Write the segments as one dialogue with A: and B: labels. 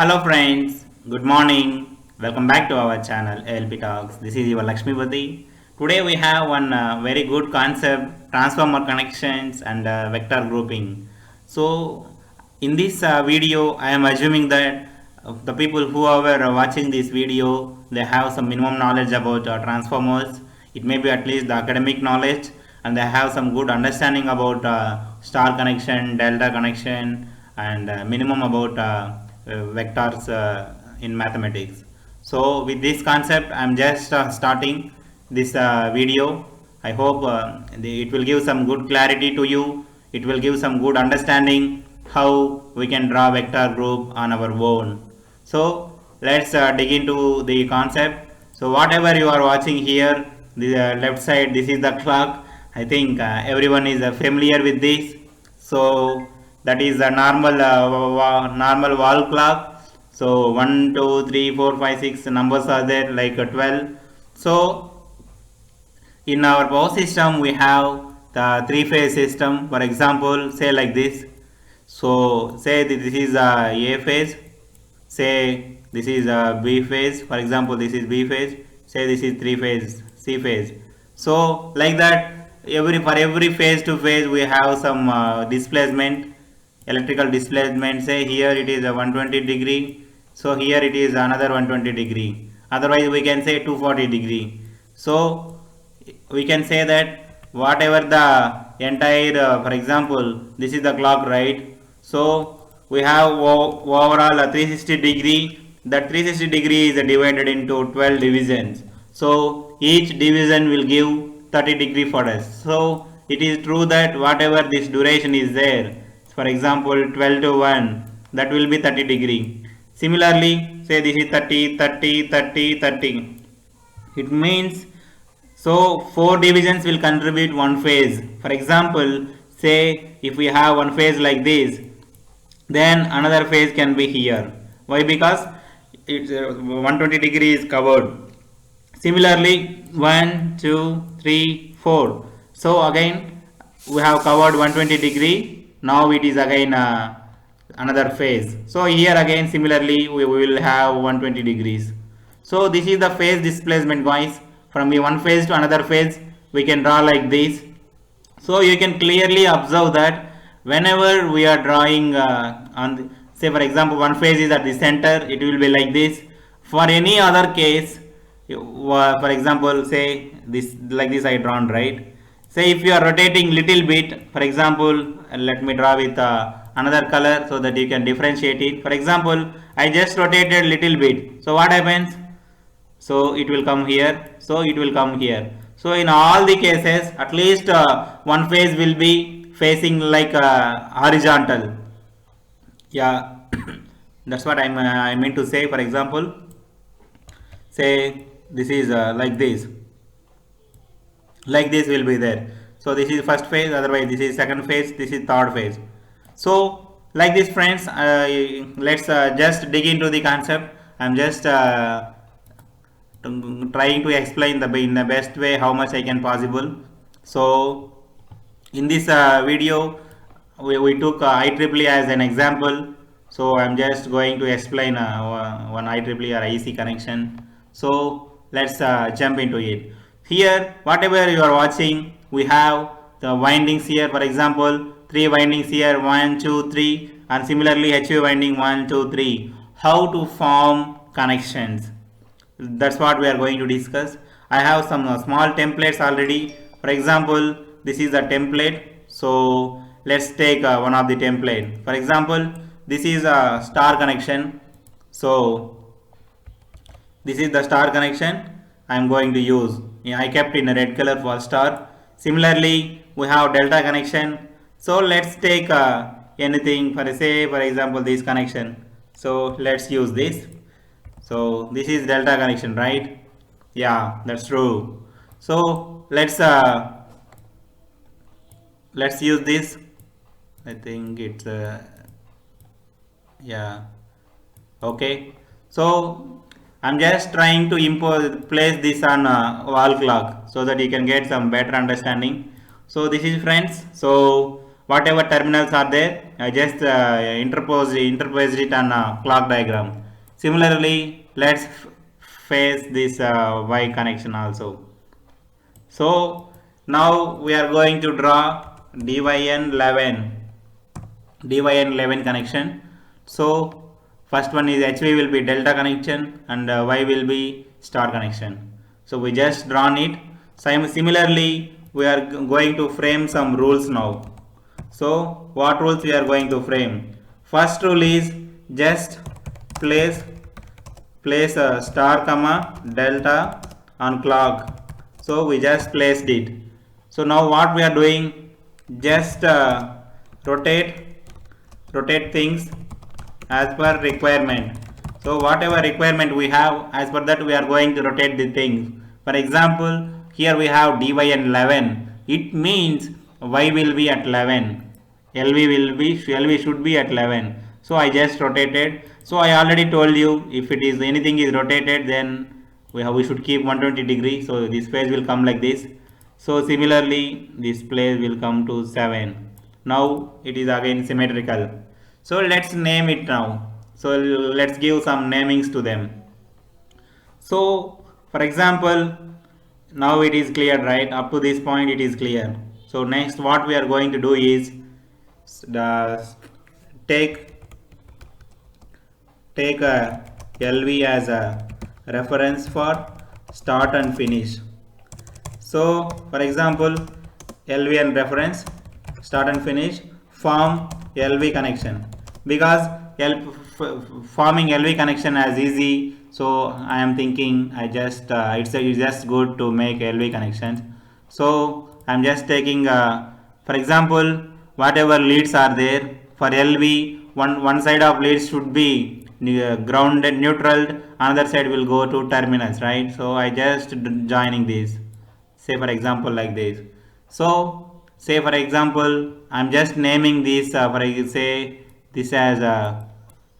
A: Hello friends, good morning. Welcome back to our channel ALP Talks. This is your Lakshmipathi. Today we have one very good concept, transformer connections and vector grouping. So in this video I am assuming that the people who are watching this video, they have some minimum knowledge about transformers. It may be at least the academic knowledge, and they have some good understanding about star connection, delta connection, and minimum about vectors in mathematics. So with this concept I am just starting this video. I hope it will give some good clarity to you. It will give some good understanding how we can draw vector group on our own. So let's dig into the concept. So whatever you are watching here, the left side, this is the clock. I think everyone is familiar with this. So that is a normal wall clock. So 1 2 3 4 5 6 numbers are there, like 12. So in our power system we have the three-phase system. For example, say like this. So say this is a phase, say this is B phase. For example, this is B phase, say this is three phase C phase. So like that, for every phase to phase we have some displacement, electrical displacement. Say here it is a 120 degree, so here it is another 120 degree, otherwise we can say 240 degree. So we can say that whatever the entire for example, this is the clock, right? So we have overall a 360 degree. That 360 degree is divided into 12 divisions. So each division will give 30 degree for us. So it is true that whatever this duration is there, for example 12 to 1, that will be 30 degree. Similarly, say this is 30 30 30 30. It means, so four divisions will contribute one phase. For example, say if we have one phase like this, then another phase can be here. Why? Because it's 120 degree is covered. Similarly, 1 2 3 4. So again we have covered 120 degree. Now it is again another phase. So here again similarly we will have 120 degrees. So this is the phase displacement, guys. From one phase to another phase we can draw like this. So you can clearly observe that whenever we are drawing say for example one phase is at the center, it will be like this. For any other case, for example, say this, like this I drawn, right? Say if you are rotating little bit, for example, let me draw with another color so that you can differentiate it. For example, I just rotated little bit, so what happens? So it will come here, so it will come here. So in all the cases, at least one phase will be facing like horizontal. Yeah, that's what I mean to say. For example, say this is like this will be there. So this is first phase, otherwise this is second phase, this is third phase. So like this, friends, let's just dig into the concept. I'm just trying to explain in the best way how much I can possible. So in this video we took IEEE as an example. So I'm just going to explain one IEEE or IEC connection. So let's jump into it. Here whatever you are watching, we have the windings here. For example, three windings here, 1 2 3, and similarly HV winding 1 2 3. How to form connections, that's what we are going to discuss. I have some small templates already. For example, this is a template. So let's take one of the template. For example, this is a star connection. So this is the star connection I am going to use. I kept in a red color for star. Similarly, we have delta connection. So let's take anything, for say for example this connection. So let's use this. So this is delta connection, right? Yeah, that's true. So let's use this. I think it's yeah, okay. So I'm just trying to place this on wall clock so that you can get some better understanding. So this is, friends. So whatever terminals are there, I just interposed it on a clock diagram. Similarly, let's face this Y connection also. So now we are going to draw Dyn11 connection. So first one is HV will be delta connection and Y will be star connection. So we just drawn it. Similarly, we are going to frame some rules now. So what rules we are going to frame? First rule is just place a star comma delta on clock. So we just placed it. So now what we are doing, just rotate things as per requirement. So whatever requirement we have, as per that we are going to rotate the things. For example, here we have Dyn11. It means Y will be at 11. LV should be at 11. So I just rotated. So I already told you, if it is anything is rotated, then we should keep 120 degrees. So this phase will come like this. So similarly, this place will come to 7. Now it is again symmetrical. So let's name it now. So let's give some namings to them. So for example, now it is clear, right? Up to this point it is clear. So next what we are going to do is take a LV as a reference for start and finish. So for example, LV and reference, start and finish, form LV connection, because forming LV connection as easy. So I am thinking I just it's just good to make LV connections. So I am just taking for example, whatever leads are there for LV, one side of leads should be grounded, neutral, another side will go to terminals, right? So I just joining this, say for example like this. So say for example, I'm just naming this say this as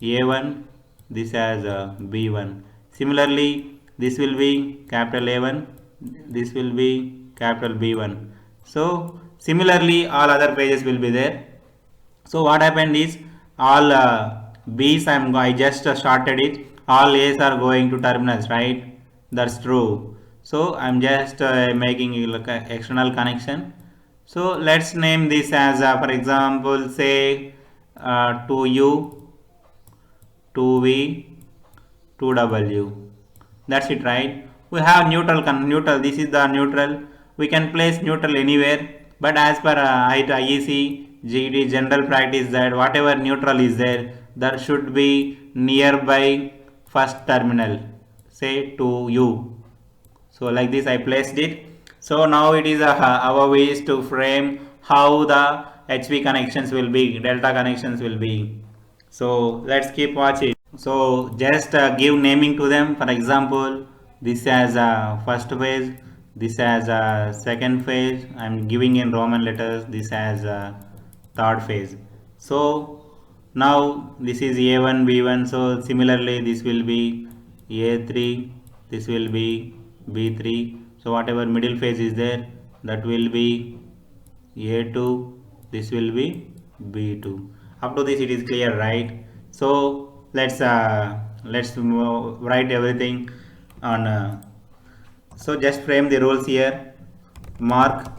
A: A1, this as B1. Similarly, this will be capital A1, this will be capital B1. So similarly, all other pages will be there. So what happened is, all B's I just started it, all A's are going to terminals, right? That's true. So I'm just making like a external connection. So let's name this as for example, say 2U, 2V, 2W. That's it, right? We have neutral. This is the neutral. We can place neutral anywhere, but as per IEC GD general practice, that whatever neutral is there, that should be nearby first terminal, say to U. So like this I placed it. So now it is our ways to frame how the HV connections will be, delta connections will be. So let's keep watching. So just give naming to them. For example, this as first phase, this as second phase. I'm giving in Roman letters. This as third phase. So now this is A1, B1. So similarly, this will be A3. This will be B3. So whatever middle phase is there, that will be A2. This will be B2. Up to this it is clear, right? So let's write everything on. So just frame the rules here. Mark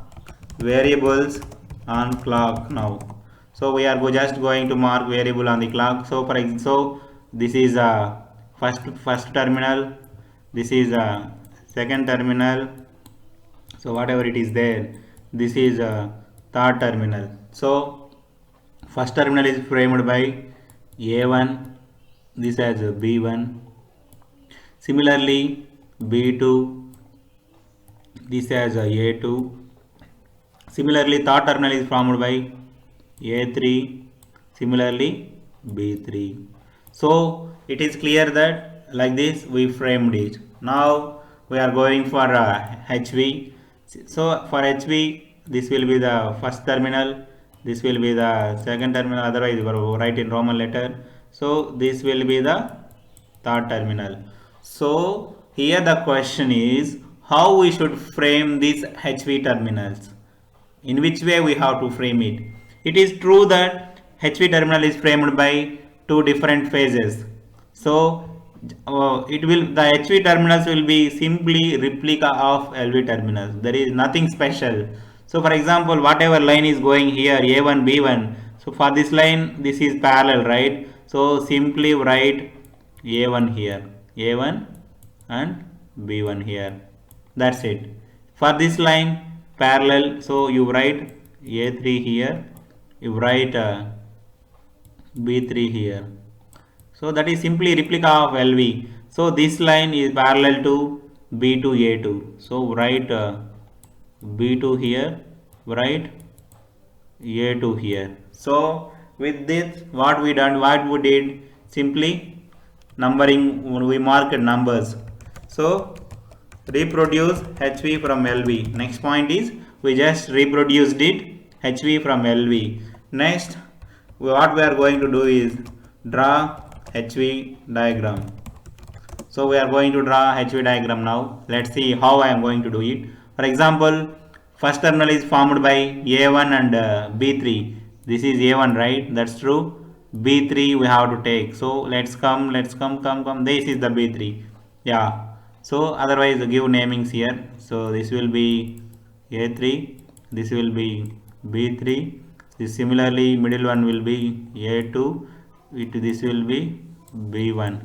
A: variables on clock now. So we are just going to mark variable on the clock. So for example, so this is first terminal. This is second terminal. So whatever it is there, this is third terminal. So first terminal is framed by A1, this as B1. Similarly, B2, this as A2. Similarly, third terminal is formed by A3. Similarly, B3. So it is clear that like this we framed it. Now we are going for HV. So for HV, this will be the first terminal, this will be the second terminal, otherwise we write in Roman letter. So this will be the third terminal. So here the question is, how we should frame these HV terminals? In which way we have to frame it? It is true that HV terminal is framed by two different phases. So the HV terminals will be simply replica of LV terminals. There is nothing special. So for example, whatever line is going here, A1, B1. So for this line, this is parallel, right? So simply write A1 here, A1 and B1 here. That's it. For this line, parallel. So you write A3 here, you write B3 here. So that is simply replica of LV. So this line is parallel to B2 A2. So write B2 here, write A2 here. So with this, what we did, simply numbering, we marked numbers. So reproduce HV from LV. Next point is we just reproduced it HV from LV. Next, what we are going to do is draw HV diagram. So we are going to draw HV diagram now. Let's see how I am going to do it. For example, first terminal is formed by A1 and B3. This is A1, right? That's true. B3 we have to take. So let's come. This is the B3. Yeah. So otherwise give namings here. So this will be A3. This will be B3. This similarly middle one will be A2. This will be B1.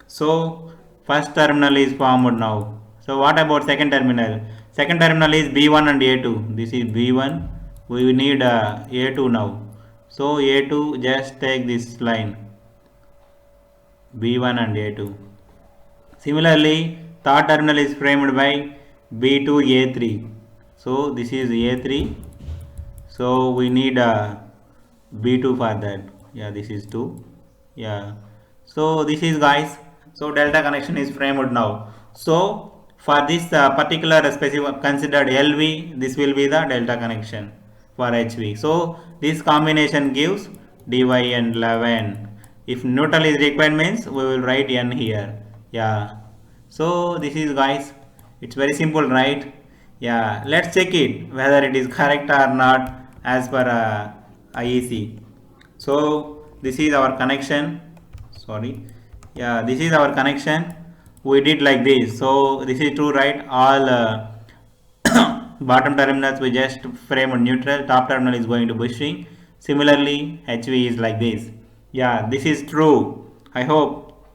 A: So first terminal is formed now. So what about second terminal? Second terminal is B1 and A2. This is B1. We need A2 now. So A2, just take this line B1 and A2. Similarly, third terminal is framed by B2 A3. So this is A3. So we need B2 for that. Yeah, this is 2. Yeah. So this is, guys. So delta connection is framed now. So for this particular specific considered LV, this will be the delta connection for HV. So this combination gives Dyn11. If neutral is required means we will write N here. Yeah. So this is, guys, it's very simple, right? Yeah. Let's check it whether it is correct or not as per IEC. So this is our connection. Sorry. Yeah, this is our connection. We did like this. So this is true, right? All bottom terminals we just frame neutral. Top terminal is going to bushing. Similarly, HV is like this. Yeah, this is true. I hope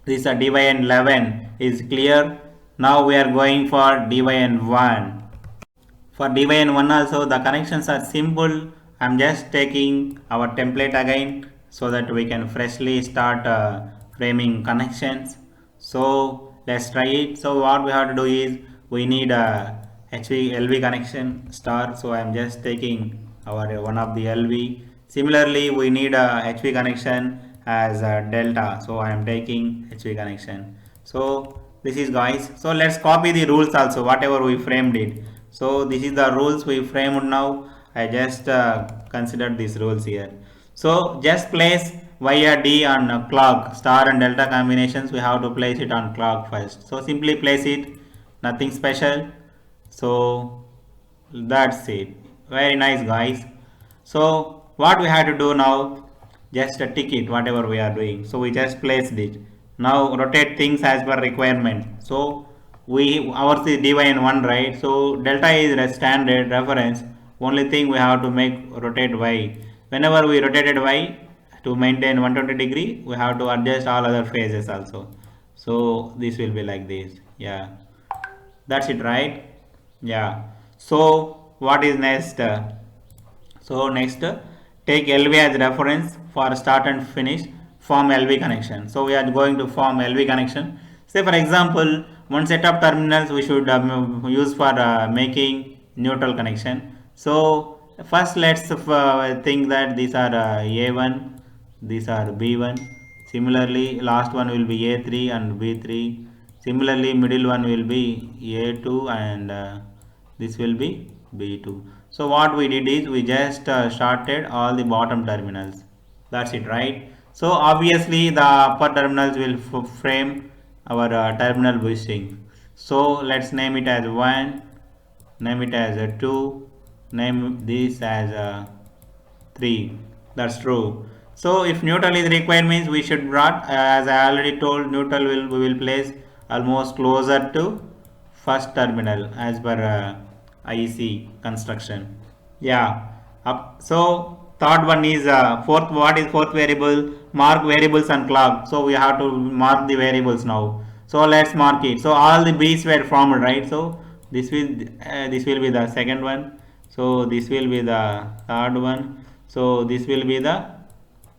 A: this Dyn11 is clear. Now we are going for Dyn1. For Dyn1 also the connections are simple. I'm just taking our template again so that we can freshly start framing connections. So let's try it. So what we have to do is we need a HV LV connection star. So I'm just taking our one of the LV. Similarly, we need a HV connection as a delta. So I am taking HV connection. So this is, guys. So let's copy the rules also, whatever we framed it. So this is the rules we framed now. I just considered these rules here. So just place via D on clock, star and delta combinations. We have to place it on clock first. So simply place it, nothing special. So that's it. Very nice, guys. So what we have to do now, just tick it whatever we are doing. So we just placed it. Now rotate things as per requirement. So ours is Dyn1, right? So delta is a standard reference. Only thing we have to make rotate Y. Whenever we rotated Y to maintain 120 degree, we have to adjust all other phases also. So this will be like this. Yeah, that's it, right? Yeah. So what is next? So next, take LV as reference for start and finish. Form LV connection. So we are going to form LV connection. Say for example, one set of terminals we should use for making neutral connection. So first let's think that these are A1, these are B1. Similarly, last one will be A3 and B3. Similarly, middle one will be A2 and this will be B2. So what we did is we just started all the bottom terminals. That's it, right? So obviously the upper terminals will frame our terminal bushing. So let's name it as 1, name it as 2, name this as 3. That's true. So if neutral is required means we should brought, as I already told, neutral we will place almost closer to first terminal as per IEC construction. Yeah. So third one is fourth. What is fourth variable? Mark variables and clock. So we have to mark the variables now. So let's mark it. So all the B's were formed, right? So this will be the second one. So this will be the third one. So this will be the,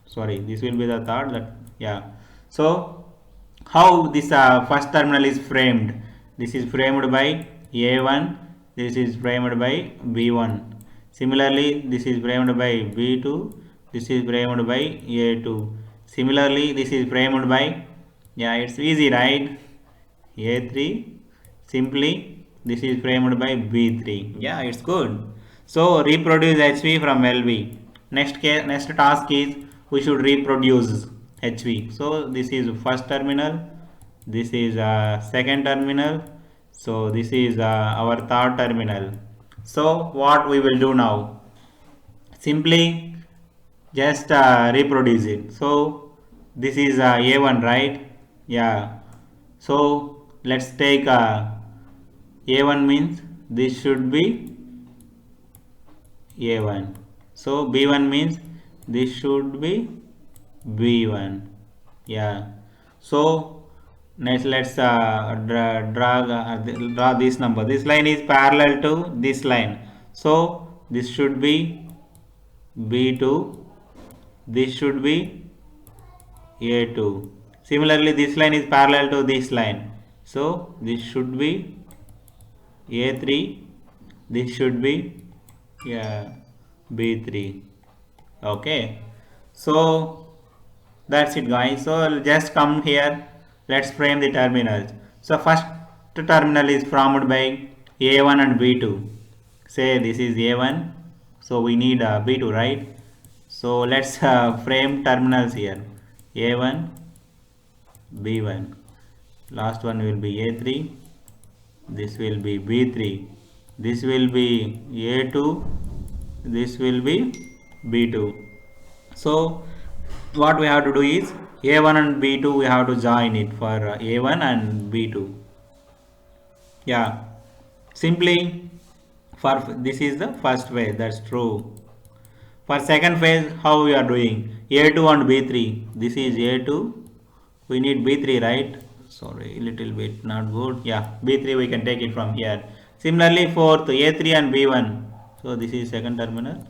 A: sorry, this will be the third. That, yeah. So how this first terminal is framed? This is framed by A1. This is framed by B1. Similarly, this is framed by B2. This is framed by A2. Similarly, this is framed by, yeah, it's easy, right? A3. Simply, this is framed by B3. Yeah, it's good. So reproduce HV from LV. Next task is we should reproduce HV. So this is first terminal. This is second terminal. So this is our third terminal. So what we will do now? Simply just reproduce it. So this is A1, right? Yeah. So let's take A1 means this should be A1. So B1 means this should be B1. Yeah. So next let's draw this number. This line is parallel to this line. So this should be B2. This should be A2. Similarly, this line is parallel to this line. So this should be A3. This should be, yeah, B3. Okay. So that's it, guys. So just come here. Let's frame the terminals. So first terminal is formed by A1 and B2. Say this is A1. So we need B2, right? So let's frame terminals here. A1, B1. Last one will be A3. This will be B3. This will be A2. This will be B2. So what we have to do is A1 and B2 we have to join it for A1 and B2. Yeah. Simply for this is the first phase. That's true. For second phase, how we are doing? A2 and B3. This is A2. We need B3, right? Sorry, little bit not good. Yeah, B3 we can take it from here. Similarly, fourth A3 and B1. So this is second terminal.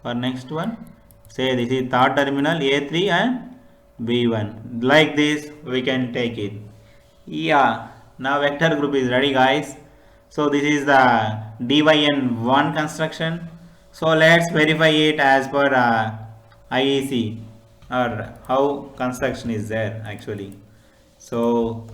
A: For next one, say this is third terminal A3 and B1. Like this, we can take it. Yeah, now vector group is ready, guys. So this is the Dyn1 construction. So let's verify it as per IEC or how construction is there actually. So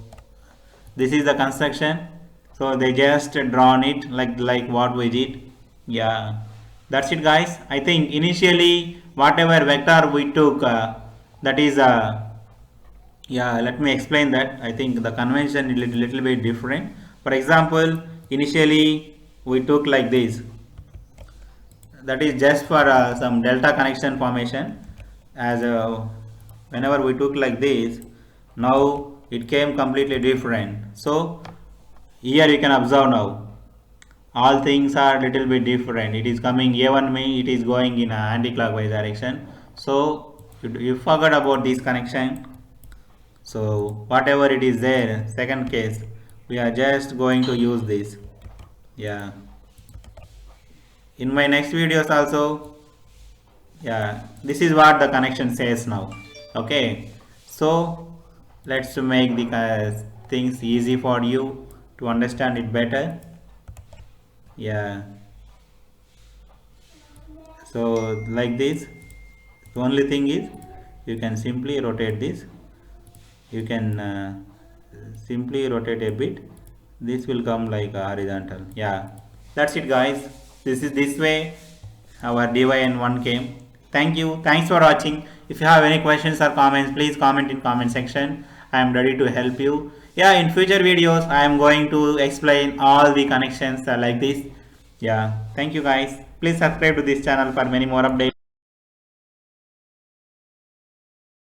A: this is the construction. So they just drawn it like what we did. Yeah, that's it, guys. I think initially whatever vector we took, that is yeah, let me explain that. I think the convention is little bit different. For example, initially we took like this. That is just for some delta connection formation. As whenever we took like this, now it came completely different. So here you can observe now all things are little bit different. It is coming A1 mean it is going in an anti-clockwise direction. So you forgot about this connection. So whatever it is there, second case, we are just going to use this. Yeah. In my next videos also, yeah, this is what the connection says now. Okay. So let's make the things easy for you to understand it better. Yeah. So like this, the only thing is you can simply rotate this. You can simply rotate a bit. This will come like horizontal. Yeah, that's it, guys. This way our Dyn1 came. Thank you. Thanks for watching. If you have any questions or comments, please comment in comment section. I am ready to help you. Yeah, in future videos I am going to explain all the connections like this. Yeah, thank you, guys. Please subscribe to this channel for many more updates.